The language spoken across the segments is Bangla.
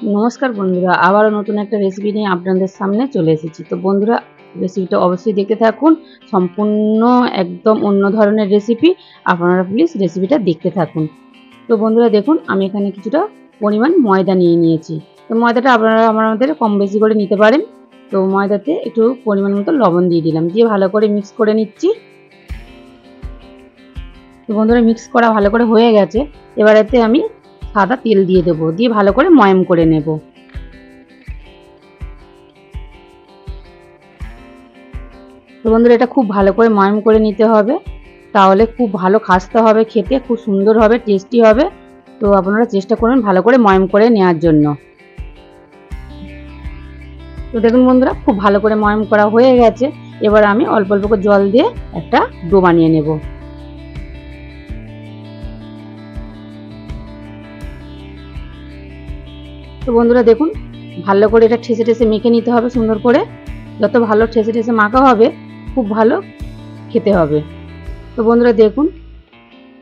नमस्कार बंधुरा आबारो नतून एक रेसिपि निये आपनादेर सामने चले एसेछि। तो बंधुरा रेसिपिटा अवश्यई देखते थाकुन, सम्पूर्ण एकदम अन्य धरनेर रेसिपि। आपनारा प्लिज रेसिपिटा देखते थाकुन। तो बंधुरा देखुन आमि एखाने किछुटा परिमाण मयदा निये नियेछि। तो मयदाटा आपनारा आपनादेर कम बेशी करे निते पारेन। तो मयदाते एकटु परिमाण मतो लबण दिये दिलाम, दिये भालो करे मिक्स करे निच्छि। तो बंधुरा मिक्स करा भालो करे हये गेছে। एबार एते आमि सादा तेल दिए देबो, दिए भालो करे मयम करे नेब। तो बंधुरा এটা খুব ভালো করে ময়ম করে নিতে হবে, তাহলে খুব ভালো খাস্তে হবে, খেতে খুব সুন্দর হবে, টেস্টি হবে। তো আপনারা চেষ্টা করুন ভালো করে ময়ম করে নেওয়ার জন্য। তো দেখুন বন্ধুরা খুব ভালো করে ময়ম করা হয়ে গেছে। এবার আমি অল্প অল্প করে জল দিয়ে একটা ডো বানিয়ে নেব। তো বন্ধুরা দেখুন ভালো করে এটা ঠেসে ঠেসে মেখে নিতে হবে সুন্দর করে। যত ভালো ঠেসে ঠেসে মাখা হবে খুব ভালো খেতে হবে। তো বন্ধুরা দেখুন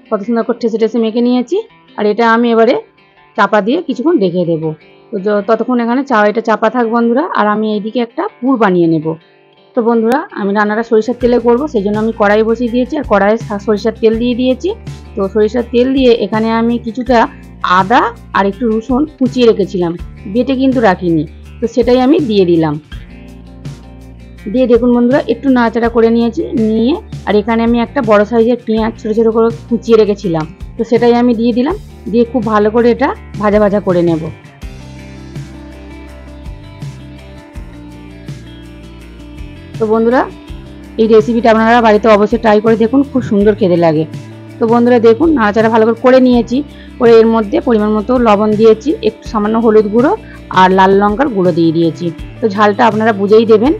কত সুন্দর করে ঠেসে ঠেসে মেখে নিয়েছি। আর এটা আমি এবারে চাপা দিয়ে কিছুক্ষণ রেখে দেব। তো ততক্ষণ এখানে এটা চাপা থাক বন্ধুরা। আর আমি এইদিকে একটা পুর বানিয়ে নেব। তো বন্ধুরা আমি রান্নাটা সরিষার তেলে করব, সেই জন্য আমি কড়াই বসিয়ে দিয়েছি আর কড়াইয়ে সরিষার তেল দিয়ে দিয়েছি। তো সরিষার তেল দিয়ে এখানে আমি কিছুটা আদা আর একটু রসুন কুচিয়ে রেখেছিলাম, বেটে কিন্তু রাখিনি। তো সেটাই আমি দিয়ে দিলাম। দিয়ে দেখুন বন্ধুরা একটু নাড়াচাড়া করে নিয়েছি, নিয়ে আর এখানে আমি একটা বড় সাইজের পেঁয়াজ ছোটো ছোটো করে কুচিয়ে রেখেছিলাম। তো সেটাই আমি দিয়ে দিলাম, দিয়ে খুব ভালো করে এটা ভাজা ভাজা করে নেব। তো বন্ধুরা এই রেসিপিটা আপনারা বাড়িতে অবশ্যই ট্রাই করে দেখুন, খুব সুন্দর খেতে লাগে। তো বন্ধুরা দেখুন নাড়াচাড়া ভালো করে নিয়েছি। করে এর মধ্যে পরিমাণ মতো লবণ দিয়েছি, একটু সামান্য হলুদ গুঁড়ো আর লাল লঙ্কার গুঁড়ো দিয়ে দিয়েছি। তো ঝালটা আপনারা বুঝেই দেবেন।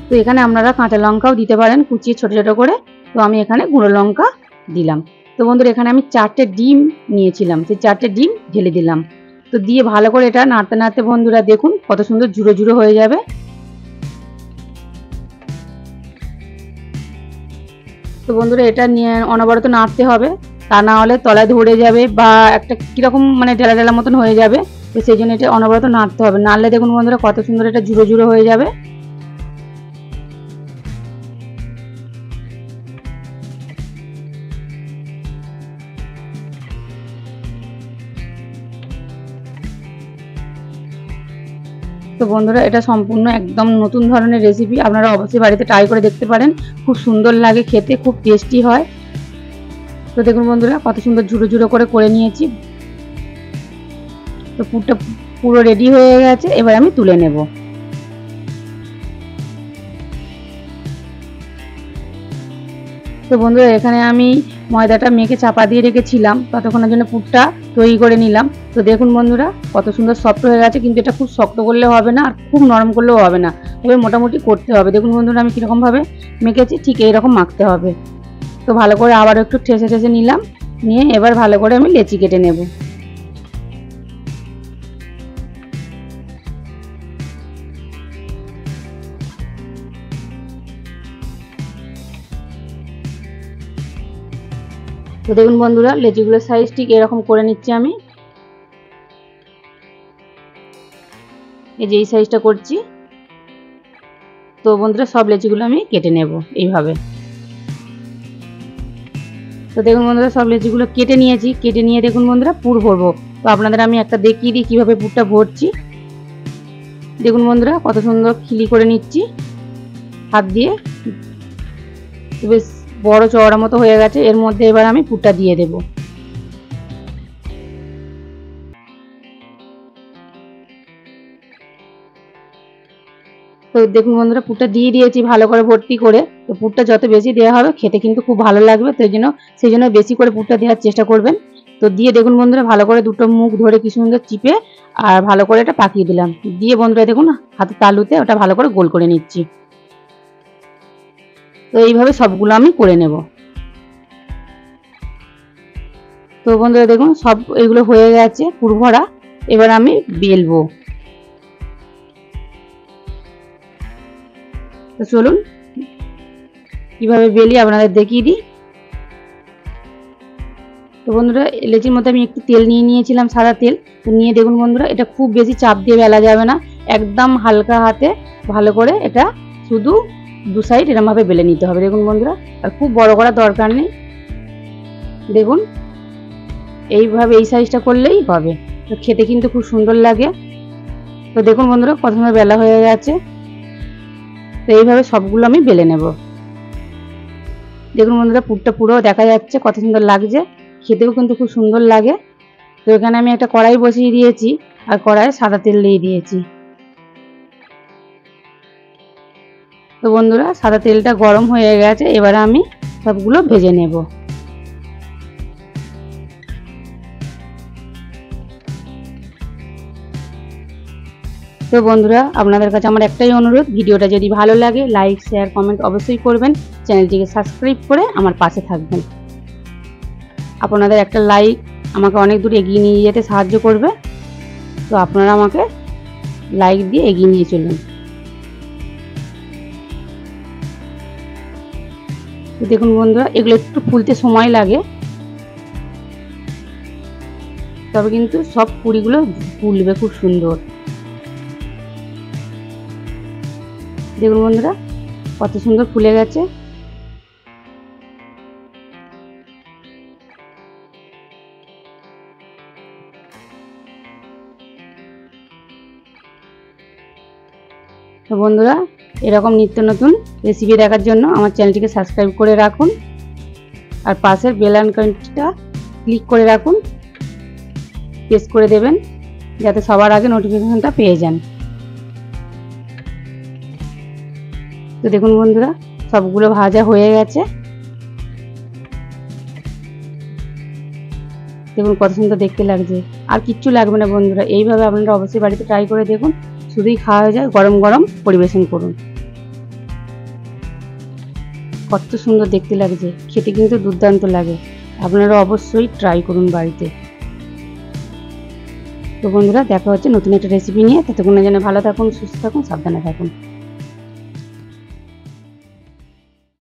তো এখানে আপনারা কাঁচা লঙ্কাও দিতে পারেন কুচিয়ে ছোট ছোট করে। তো আমি এখানে গুঁড়ো লঙ্কা দিলাম। তো বন্ধুরা এখানে আমি 4টে ডিম নিয়েছিলাম, সেই 4টে ডিম ঢেলে দিলাম। তো দিয়ে ভালো করে এটা নাড়তে নাড়তে বন্ধুরা দেখুন কত সুন্দর ঝুড়ো ঝুড়ো হয়ে যাবে। তো বন্ধুরা এটা নিয়ে অনবরত নাড়তে হবে, তা না হলে তলায় ধরে যাবে বা একটা কীরকম মানে ঢেলা ঢেলা মতন হয়ে যাবে। তো সেই জন্য এটা অনবরত নাড়তে হবে, নাড়লে দেখুন বন্ধুরা কত সুন্দর এটা ঝুড়ো ঝুড়ো হয়ে যাবে। তো বন্ধুরা এটা সম্পূর্ণ একদম নতুন ধরনের রেসিপি, আপনারা অবশ্যই বাড়িতে ট্রাই করে দেখতে পারেন, খুব সুন্দর লাগে খেতে, খুব টেস্টি হয়। তো দেখুন বন্ধুরা কত সুন্দর ঝুড়ো ঝুড়ো করে নিয়েছি। তো পুরটা পুরো রেডি হয়ে গেছে, এবার আমি তুলে নেব। তো বন্ধুরা এখানে আমি ময়দাটা মেখে চাপা দিয়ে রেখেছিলাম, ততক্ষণের জন্য পুরটা তৈরি করে নিলাম। তো দেখুন বন্ধুরা কত সুন্দর সফট হয়ে গেছে, কিন্তু এটা খুব শক্ত করলেও হবে না আর খুব নরম করলেও হবে না, তবে মোটামুটি করতে হবে। দেখুন বন্ধুরা আমি কীরকমভাবে মেখেছি, ঠিক এইরকম মাখতে হবে। তো ভালো করে আবার একটু ঠেসে ঠেসে নিলাম, নিয়ে এবার ভালো করে আমি লেচি কেটে নেব। তো দেখুন বন্ধুরা লেচিগুলোর সাইজ ঠিক এরকম করে নিচ্ছি আমি, এই যে এই সাইজটা করছি। তো বন্ধুরা সব লেচিগুলো আমি কেটে নেব এইভাবে। তো দেখুন বন্ধুরা সব লেচিগুলো কেটে নিয়েছি, কেটে নিয়ে দেখুন বন্ধুরা পুর ভরবো। তো আপনাদের আমি একটা দেখিয়ে দিই কীভাবে পুরটা ভরছি। দেখুন বন্ধুরা কত সুন্দর খিলি করে নিচ্ছি হাত দিয়ে, বেশ বড় চওড়া মতো হয়ে গেছে। এর মধ্যে এবার আমি পুরটা দিয়ে দেব। তো দেখুন বন্ধুরা পুরটা দিয়ে দিয়েছি ভালো করে ভর্তি করে। তো পুরটা যত বেশি দেওয়া হবে খেতে কিন্তু খুব ভালো লাগবে, তো সেই জন্য বেশি করে পুরটা দেওয়ার চেষ্টা করবেন। তো দিয়ে দেখুন বন্ধুরা ভালো করে দুটো মুখ ধরে কি সুন্দর চিপে আর ভালো করে এটা পাকিয়ে দিলাম। দিয়ে বন্ধুরা দেখুন হাতে তালুতে ওটা ভালো করে গোল করে নিচ্ছি। তো এইভাবে সবগুলো আমি করে নেব। তো বন্ধুরা দেখুন সব এগুলো হয়ে গেছে পুর ভরা, এবার আমি বেলবো। তো চলুন কিভাবে বেলি আপনাদের দেখিয়ে দিই। তো বন্ধুরা লেচির মধ্যে আমি একটু তেল নিয়ে নিয়েছিলাম, সাদা তেল। তো নিয়ে দেখুন বন্ধুরা, এটা খুব বেশি চাপ দিয়ে বেলা যাবে না, একদম হালকা হাতে ভালো করে এটা শুধু দু সাইড এরকমভাবে বেলে নিতে হবে। দেখুন বন্ধুরা, আর খুব বড় করার দরকার নেই। দেখুন এইভাবে এই সাইজটা করলেই হবে। তো খেতে কিন্তু খুব সুন্দর লাগে। তো দেখুন বন্ধুরা কত সুন্দর বেলা হয়ে গেছে। তো এইভাবে সবগুলো আমি বেলে নেব। দেখুন বন্ধুরা পুরটা পুরো দেখা যাচ্ছে, কত সুন্দর লাগছে, খেতেও কিন্তু খুব সুন্দর লাগে। তো এখানে আমি একটা কড়াই বসিয়ে দিয়েছি, আর কড়াইয়ে সাদা তেল দিয়ে দিয়েছি। তো বন্ধুরা সাদা তেলটা গরম হয়ে গেছে, এবার আমি সবগুলো ভেজে নেব। তো বন্ধুরা আপনাদের কাছে আমার একটাই অনুরোধ, ভিডিওটা যদি ভালো লাগে লাইক শেয়ার কমেন্ট অবশ্যই করবেন, চ্যানেলটিকে সাবস্ক্রাইব করে আমার পাশে থাকবেন। আপনাদের একটা লাইক আমাকে অনেক দূর এগিয়ে নিয়ে যেতে সাহায্য করবে। তো আপনারা আমাকে লাইক দিয়ে এগিয়ে নিয়ে চলুন। তো দেখুন বন্ধুরা এগুলো একটু ফুলতে সময় লাগে, তবে কিন্তু সব পুরিগুলো ফুলবে খুব সুন্দর। দেখুন বন্ধুরা কত সুন্দর ফুলে গেছে। তো বন্ধুরা এরকম নিত্য নতুন রেসিপি দেখার জন্য আমার চ্যানেলটিকে সাবস্ক্রাইব করে রাখুন, আর পাশের বেল আইকনটা ক্লিক করে রাখুন, প্রেস করে দেবেন যাতে সবার আগে নোটিফিকেশনটা পেয়ে যান। তো দেখুন বন্ধুরা সবগুলো ভাজা হয়ে গেছে। দেখুন কত সুন্দর দেখতে লাগছে, আর কিচ্ছু লাগবে না বন্ধুরা। এইভাবে আপনারা অবশ্যই বাড়িতে ট্রাই করে দেখুন, শুধুই খাওয়া হয়ে যায়, গরম গরম পরিবেশন করুন। কত সুন্দর দেখতে লাগছে, খেতে কিন্তু দুর্দান্ত লাগে। আপনারা অবশ্যই ট্রাই করুন বাড়িতে। তো বন্ধুরা দেখা হচ্ছে নতুন একটা রেসিপি নিয়ে। ততক্ষণের জন্য ভালো থাকুন, সুস্থ থাকুন, সাবধানে থাকুন।